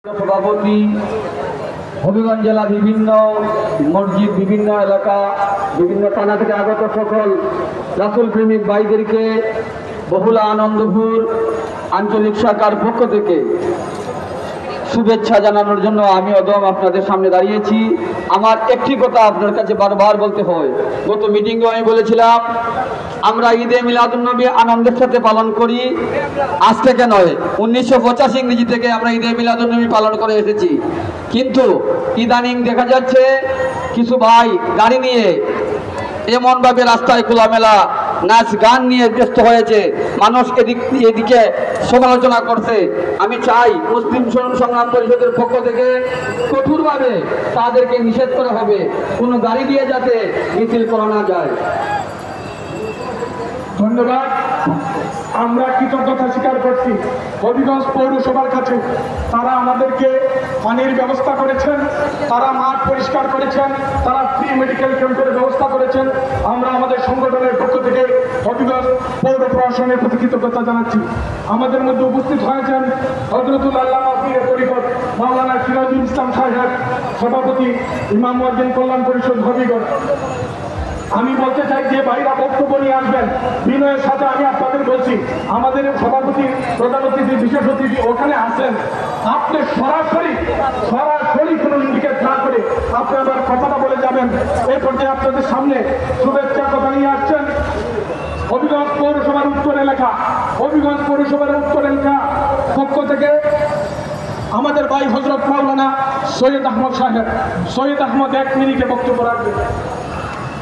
সভাপতি হবিগঞ্জ জেলা বিভিন্ন মসজিদ, বিভিন্ন এলাকা, বিভিন্ন থানা থেকে আগত সকল রাসূল প্রেমিক ভাইদেরকে বহুলা আনন্দপুর আঞ্চলিক শাখার পক্ষ থেকে শুভেচ্ছা জানানোর জন্য আমি অদম আপনাদের সামনে দাঁড়িয়েছি। আমার একটি কথা আপনার কাছে বারবার বলতে হয়, গত মিটিংয়ে আমি বলেছিলাম আমরা ঈদে মিলাদুন্নবী আনন্দের সাথে পালন করি, আজ থেকে নয়, 1985 ইংরেজি থেকে আমরা ঈদে মিলাদুন্নবী পালন করে এসেছি। কিন্তু ইদানিং দেখা যাচ্ছে কিছু ভাই গাড়ি নিয়ে এমনভাবে রাস্তায় খোলামেলা নাচ গান নিয়ে ব্যস্ত হয়েছে, মানুষ এদিকে সমালোচনা করছে। আমি চাই মুসলিম সংগ্রাম পরিষদের পক্ষ থেকে কঠোরভাবে তাদেরকে নিষেধ করা হবে, কোনো গাড়ি দিয়ে যাতে মিছিল করা না যায়। ধন্যবাদ। আমরা কৃতজ্ঞতা স্বীকার করছি হবিগঞ্জ পৌরসভার কাছে। তারা আমাদেরকে পানির ব্যবস্থা করেছেন, তারা মাঠ পরিষ্কার করেছেন, তারা ফ্রি মেডিকেল ক্যাম্পের ব্যবস্থা করেছেন। আমরা আমাদের সংগঠনের পক্ষ থেকে হবিগঞ্জ পৌর প্রশাসনের প্রতি কৃতজ্ঞতা জানাচ্ছি। আমাদের মধ্যে উপস্থিত হয়েছেন হযরতুল আল্লামা পীর তরিকত মাওলানা সিরাজুল ইসলাম সাহেব, সভাপতি ইমাম মুয়াজ্জিন কল্যাণ পরিষদ হবিগঞ্জ। আমি বলতে চাই যে ভাইরা বক্তব্য নিয়ে আসবেন, বিনয়ের সাথে আমি আপনাদের বলছি, আমাদের সভাপতি, প্রধান অতিথি, বিশেষ অতিথি ওখানে আসেন, আপনি সরাসরি কোনো ইন্ডিকেট না করে আপনি আবার কথাটা বলে যাবেন। এই পর্যায়ে আপনাদের সামনে শুভেচ্ছা কথা নিয়ে আসছেন হবিগঞ্জ পৌরসভার উত্তর এলাকা, হবিগঞ্জ পৌরসভার উত্তর এলাকা পক্ষ থেকে আমাদের ভাই হযরত মাওলানা সৈয়দ আহমদ সাহেব। সৈয়দ আহমদ 1 মিনিটে বক্তব্য রাখবেন।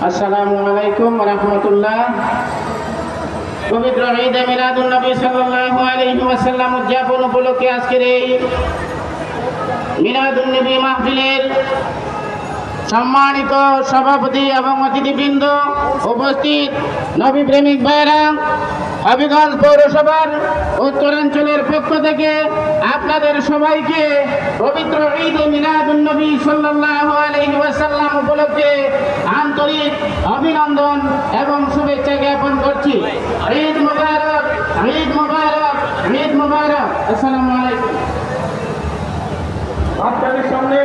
আসসালামু আলাইকুম ওয়া রাহমাতুল্লাহ। পবিত্র ঈদে মিলাদুন্নবী সাল্লাল্লাহু আলাইহি ওয়াসাল্লাম উদযাপন উপলক্ষে আজকের এই মিলাদুন্নবী মাহফিলের সম্মানিত সভাপতি এবং অতিথিবৃন্দ, উপস্থিত নবী প্রেমিক ভাইরা, হবিগঞ্জ পৌরসভার উত্তরাঞ্চলের পক্ষ থেকে আপনাদের সবাইকে পবিত্র ঈদে মিলাদুন্নবী সাল্লাল্লাহু আলাইহি ওয়াসাল্লাম উপলক্ষে আন্তরিক অভিনন্দন এবং শুভেচ্ছা জ্ঞাপন করছি। ঈদ মুবারক, ঈদ মুবারক, ঈদ মুবারক। আসসালামু আলাইকুম। আপনাদের সামনে